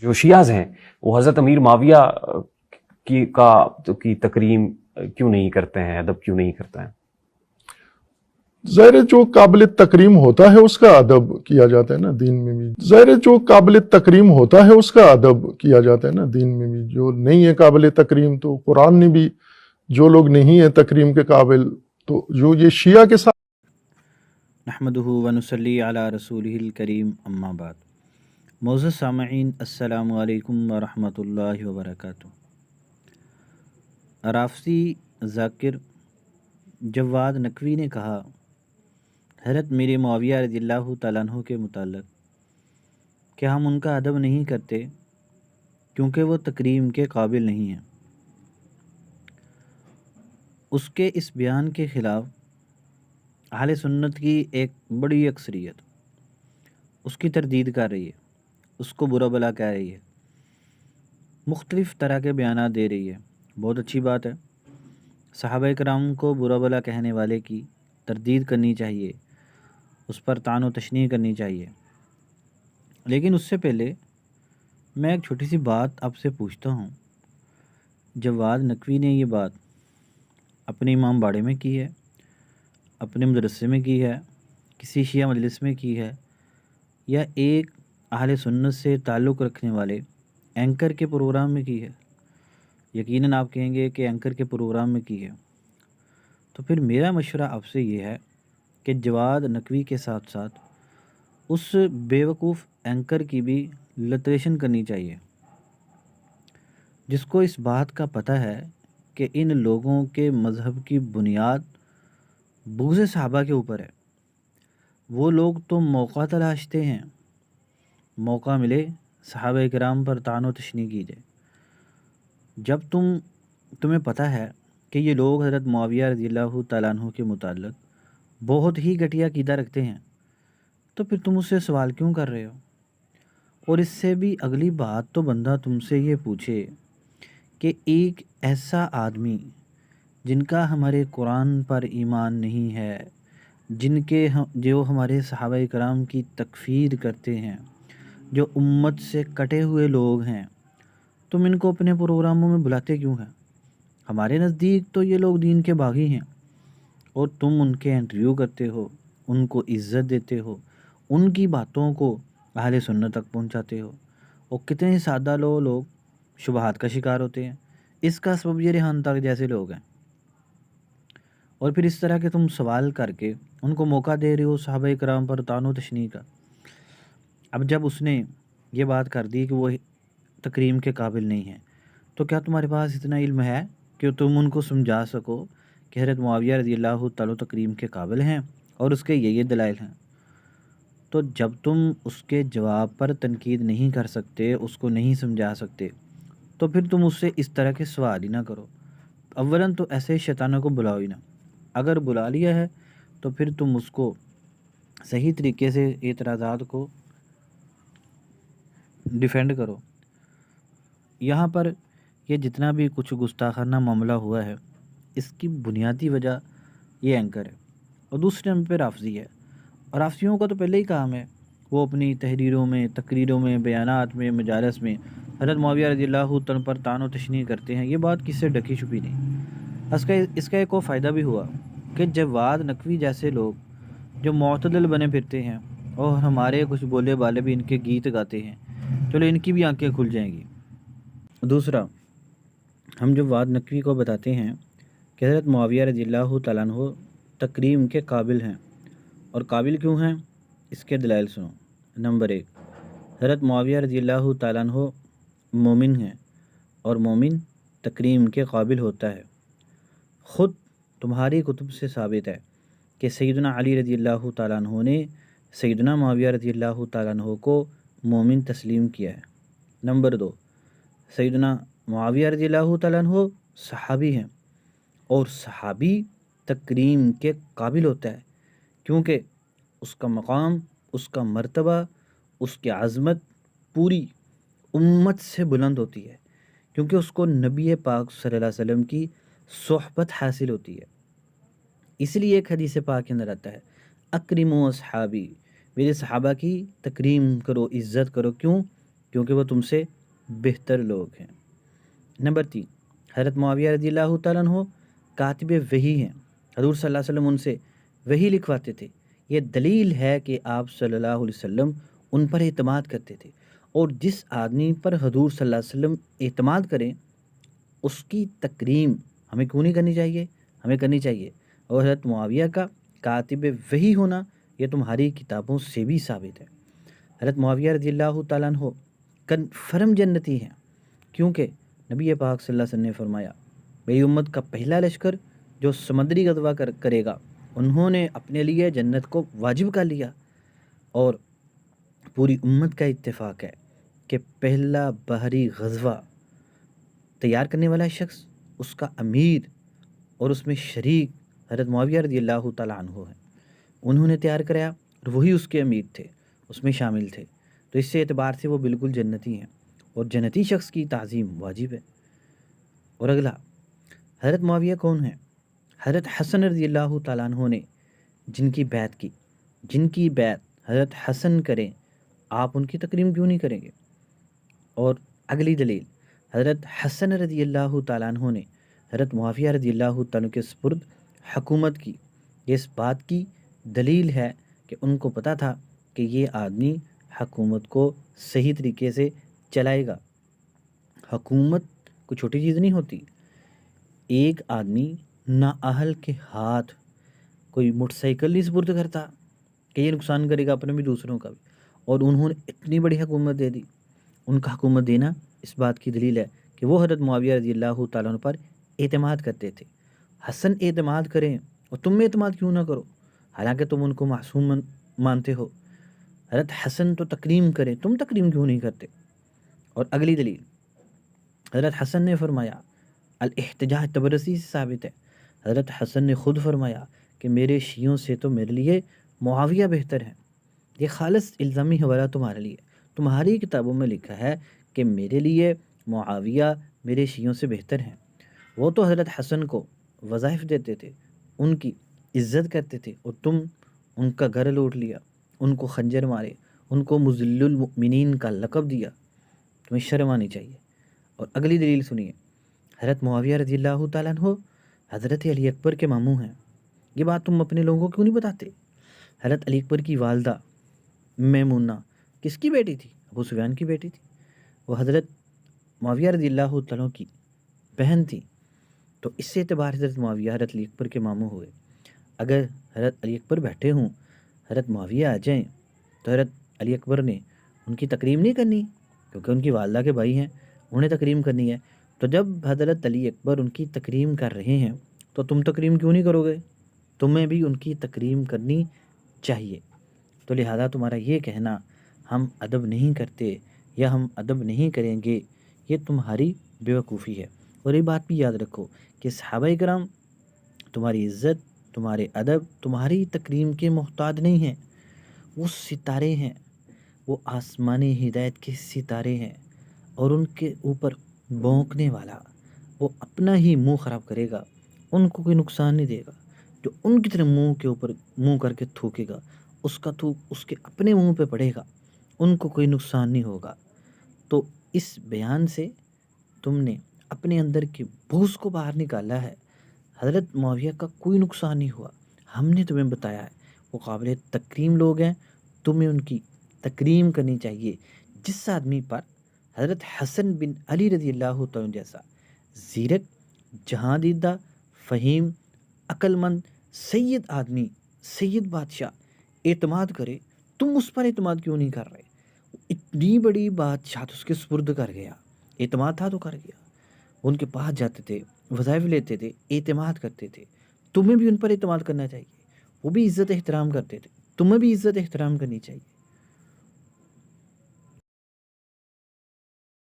جو شیعہ ہیں وہ حضرت امیر معاویہ کی تکریم کیوں نہیں کرتے ہیں، ادب کیوں نہیں کرتے ہیں؟ ظاہر جو قابل تکریم ہوتا ہے اس کا ادب کیا جاتا ہے نا دین میں بھی. ظاہر جو قابل تکریم ہوتا ہے اس کا ادب کیا جاتا ہے نا دین میں بھی. جو نہیں ہے قابل تکریم تو قرآن نے بھی جو لوگ نہیں ہیں تکریم کے قابل تو جو یہ شیعہ کے ساتھ. نحمدہ ونصلی علی رسولہ الکریم اما بعد. معزز سامعین السلام علیکم ورحمۃ اللہ وبرکاتہ. رافضی ذاکر جواد نقوی نے کہا حضرت میر معاویہ رضی اللہ تعالیٰ عنہ کے متعلق کہ ہم ان کا ادب نہیں کرتے کیونکہ وہ تکریم کے قابل نہیں ہیں. اس کے اس بیان کے خلاف اہل سنت کی ایک بڑی اکثریت اس کی تردید کر رہی ہے، اس کو برا بھلا کہہ رہی ہے، مختلف طرح کے بیانات دے رہی ہے. بہت اچھی بات ہے، صحابہ کرام کو برا بھلا کہنے والے کی تردید کرنی چاہیے، اس پر طعن و تشنیع کرنی چاہیے. لیکن اس سے پہلے میں ایک چھوٹی سی بات آپ سے پوچھتا ہوں. جواد نقوی نے یہ بات اپنے امام باڑے میں کی ہے، اپنے مدرسے میں کی ہے، کسی شیعہ مجلس میں کی ہے، یا ایک اہل سنت سے تعلق رکھنے والے اینکر کے پروگرام میں کی ہے؟ یقیناً آپ کہیں گے کہ اینکر کے پروگرام میں کی ہے. تو پھر میرا مشورہ آپ سے یہ ہے کہ جواد نقوی کے ساتھ ساتھ اس بیوقوف اینکر کی بھی لٹریشن کرنی چاہیے جس کو اس بات کا پتہ ہے کہ ان لوگوں کے مذہب کی بنیاد بغض صحابہ کے اوپر ہے. وہ لوگ تو موقع تلاشتے ہیں، موقع ملے صحابہ کرام پر طعن و تشنیع کی جائے. جب تمہیں پتہ ہے کہ یہ لوگ حضرت معاویہ رضی اللہ تعالیٰ عنہ کے متعلق بہت ہی گھٹیا عقیدہ رکھتے ہیں تو پھر تم اس سے سوال کیوں کر رہے ہو؟ اور اس سے بھی اگلی بات تو بندہ تم سے یہ پوچھے کہ ایک ایسا آدمی جن کا ہمارے قرآن پر ایمان نہیں ہے، جو ہمارے صحابہ کرام کی تکفیر کرتے ہیں، جو امت سے کٹے ہوئے لوگ ہیں، تم ان کو اپنے پروگراموں میں بلاتے کیوں ہیں؟ ہمارے نزدیک تو یہ لوگ دین کے باغی ہیں اور تم ان کے انٹرویو کرتے ہو، ان کو عزت دیتے ہو، ان کی باتوں کو اہل سنت تک پہنچاتے ہو. اور کتنے سادہ لوگ شبہات کا شکار ہوتے ہیں. اس کا سبب یہ ریحان تاک جیسے لوگ ہیں. اور پھر اس طرح کے تم سوال کر کے ان کو موقع دے رہے ہو صحابہ کرام پر طعن و تشنیع کا. اب جب اس نے یہ بات کر دی کہ وہ تکریم کے قابل نہیں ہیں تو کیا تمہارے پاس اتنا علم ہے کہ تم ان کو سمجھا سکو کہ حضرت معاویہ رضی اللہ تعالیٰ تکریم کے قابل ہیں اور اس کے یہ دلائل ہیں؟ تو جب تم اس کے جواب پر تنقید نہیں کر سکتے، اس کو نہیں سمجھا سکتے، تو پھر تم اس سے اس طرح کے سوال ہی نہ کرو. اولاً تو ایسے شیطانوں کو بلاؤ ہی نہ. اگر بلا لیا ہے تو پھر تم اس کو صحیح طریقے سے اعتراضات کو ڈیفینڈ کرو. یہاں پر یہ جتنا بھی کچھ گستاخانہ معاملہ ہوا ہے اس کی بنیادی وجہ یہ اینکر ہے اور دوسرے نمبر پہ رافضی ہے. اور رافضیوں کا تو پہلے ہی کام ہے، وہ اپنی تحریروں میں، تقریروں میں، بیانات میں، مجالس میں حضرت معاویہ رضی اللہ تعالیٰ پر طعن و تشنیع کرتے ہیں. یہ بات کس سے ڈھکی چھپی نہیں. اس کا ایک اور فائدہ بھی ہوا کہ جواد نقوی جیسے لوگ جو معتدل بنے پھرتے ہیں اور ہمارے کچھ بولے والے بھی ان کے گیت گاتے ہیں، چلو ان کی بھی آنکھیں کھل جائیں گی. دوسرا، ہم جواد نقوی کو بتاتے ہیں کہ حضرت معاویہ رضی اللہ تعالیٰ عنہ تکریم کے قابل ہیں. اور قابل کیوں ہیں؟ اس کے دلائل سنو. نمبر 1، حضرت معاویہ رضی اللہ تعالیٰ عنہ مومن ہیں اور مومن تکریم کے قابل ہوتا ہے. خود تمہاری کتب سے ثابت ہے کہ سیدنا علی رضی اللہ تعالیٰ عنہ نے سیدنا معاویہ رضی اللہ تعالیٰ عنہ کو مومن تسلیم کیا ہے. نمبر 2، سیدنا معاویہ رضی اللہ تعالیٰ عنہ صحابی ہیں اور صحابی تکریم کے قابل ہوتا ہے کیونکہ اس کا مقام، اس کا مرتبہ، اس کی عظمت پوری امت سے بلند ہوتی ہے کیونکہ اس کو نبی پاک صلی اللہ علیہ وسلم کی صحبت حاصل ہوتی ہے. اس لیے ایک حدیث پاک کے اندر آتا ہے اکرموا اصحابی، میرے صحابہ کی تکریم کرو، عزت کرو. کیوں؟ کیونکہ وہ تم سے بہتر لوگ ہیں۔ نمبر 3، حضرت معاویہ رضی اللہ تعالیٰ عنہ کاتب وحی ہیں، حضور صلی اللہ علیہ وسلم ان سے وحی لکھواتے تھے۔ یہ دلیل ہے کہ آپ صلی اللہ علیہ وسلم ان پر اعتماد کرتے تھے، اور جس آدمی پر حضور صلی اللہ علیہ وسلم اعتماد کریں اس کی تکریم ہمیں کیوں نہیں کرنی چاہیے؟ ہمیں کرنی چاہیے۔ اور حضرت معاویہ کا کاتب وحی ہونا یہ تمہاری کتابوں سے بھی ثابت ہے۔ حضرت معاویہ رضی اللہ تعالیٰ عنہ کنفرم جنتی ہیں، کیونکہ نبی پاک صلی اللہ علیہ وسلم نے فرمایا میری امت کا پہلا لشکر جو سمندری غزوہ کرے گا انہوں نے اپنے لیے جنت کو واجب کر لیا، اور پوری امت کا اتفاق ہے کہ پہلا بحری غزوہ تیار کرنے والا شخص، اس کا امیر اور اس میں شریک حضرت معاویہ رضی اللہ تعالیٰ عنہ ہیں۔ انہوں نے تیار کرایا اور وہی اس کے امیر تھے، اس میں شامل تھے، تو اس سے اعتبار سے وہ بالکل جنتی ہیں، اور جنتی شخص کی تعظیم واجب ہے۔ اور اگلا، حضرت معاویہ کون ہیں؟ حضرت حسن رضی اللہ تعالیٰ عنہ نے جن کی بیعت کی، جن کی بیعت حضرت حسن کریں آپ ان کی تکریم کیوں نہیں کریں گے؟ اور اگلی دلیل، حضرت حسن رضی اللہ تعالیٰ عنہ نے حضرت معاویہ رضی اللہ تعالیٰ عنہ کے سپرد حکومت کی، یہ اس بات کی دلیل ہے کہ ان کو پتہ تھا کہ یہ آدمی حکومت کو صحیح طریقے سے چلائے گا۔ حکومت کوئی چھوٹی چیز نہیں ہوتی۔ ایک آدمی نااہل کے ہاتھ کوئی موٹر سائیکل نہیں سپرد کرتا کہ یہ نقصان کرے گا اپنے بھی دوسروں کا بھی، اور انہوں نے اتنی بڑی حکومت دے دی۔ ان کا حکومت دینا اس بات کی دلیل ہے کہ وہ حضرت معاویہ رضی اللہ تعالیٰ عنہ پر اعتماد کرتے تھے۔ حسن اعتماد کریں اور تم میں اعتماد کیوں نہ کرو، حالانکہ تم ان کو معصوم مانتے ہو۔ حضرت حسن تو تکریم کریں، تم تکریم کیوں نہیں کرتے؟ اور اگلی دلیل، حضرت حسن نے فرمایا، الاحتجاج تبرسی سے ثابت ہے، حضرت حسن نے خود فرمایا کہ میرے شیعوں سے تو میرے لیے معاویہ بہتر ہیں۔ یہ خالص الزامی حوالہ تمہارے لیے، تمہاری کتابوں میں لکھا ہے کہ میرے لیے معاویہ میرے شیعوں سے بہتر ہیں۔ وہ تو حضرت حسن کو وظائف دیتے تھے، ان کی عزت کرتے تھے، اور تم ان کا گھر لوٹ لیا، ان کو خنجر مارے، ان کو مذل المؤمنین کا لقب دیا۔ تمہیں شرم آنی چاہیے۔ اور اگلی دلیل سنیے، حضرت معاویہ رضی اللہ تعالیٰ عنہ حضرت علی اکبر کے ماموں ہیں۔ یہ بات تم اپنے لوگوں کو کیوں نہیں بتاتے؟ حضرت علی اکبر کی والدہ میمونہ کس کی بیٹی تھی؟ ابو سفیان کی بیٹی تھی۔ وہ حضرت معاویہ رضی اللہ تعالیٰ کی بہن تھی، تو اس سے اعتبار حضرت معاویہ حضرت علی اکبر کے ماموں ہوئے۔ اگر حضرت علی اکبر بیٹھے ہوں، حضرت معاویہ آ جائیں، تو حضرت علی اکبر نے ان کی تکریم نہیں کرنی، کیونکہ ان کی والدہ کے بھائی ہیں، انہیں تکریم کرنی ہے۔ تو جب حضرت علی اکبر ان کی تکریم کر رہے ہیں تو تم تکریم کیوں نہیں کرو گے؟ تمہیں بھی ان کی تکریم کرنی چاہیے۔ تو لہذا تمہارا یہ کہنا ہم ادب نہیں کرتے یا ہم ادب نہیں کریں گے، یہ تمہاری بیوقوفی ہے۔ اور یہ بات بھی یاد رکھو کہ صحابہ کرام تمہاری عزت، تمہارے ادب، تمہاری تکریم کے محتاج نہیں ہیں، وہ ستارے ہیں، وہ آسمانی ہدایت کے ستارے ہیں، اور ان کے اوپر بھونکنے والا وہ اپنا ہی منہ خراب کرے گا، ان کو کوئی نقصان نہیں دے گا۔ جو ان کی طرح منہ کے اوپر منہ کر کے تھوکے گا، اس کا تھوک اس کے اپنے منہ پہ پڑے گا، ان کو کوئی نقصان نہیں ہوگا۔ تو اس بیان سے تم نے اپنے اندر کے بغض کو باہر نکالا ہے۔ حضرت معاویہ کا کوئی نقصان نہیں ہوا، ہم نے تمہیں بتایا ہے وہ قابل تکریم لوگ ہیں، تمہیں ان کی تکریم کرنی چاہیے۔ جس آدمی پر حضرت حسن بن علی رضی اللہ تعالیٰ جیسا زیرک، جہاں دیدہ، فہیم، عقل مند، سید آدمی، سید بادشاہ اعتماد کرے، تم اس پر اعتماد کیوں نہیں کر رہے؟ اتنی بڑی بادشاہ اس کے سپرد کر گیا، اعتماد تھا تو کر گیا۔ ان کے پاس جاتے تھے، وظائف لیتے تھے، اعتماد کرتے تھے، تمہیں بھی ان پر اعتماد کرنا چاہیے۔ وہ بھی عزت احترام کرتے تھے، تمہیں بھی عزت احترام کرنی چاہیے۔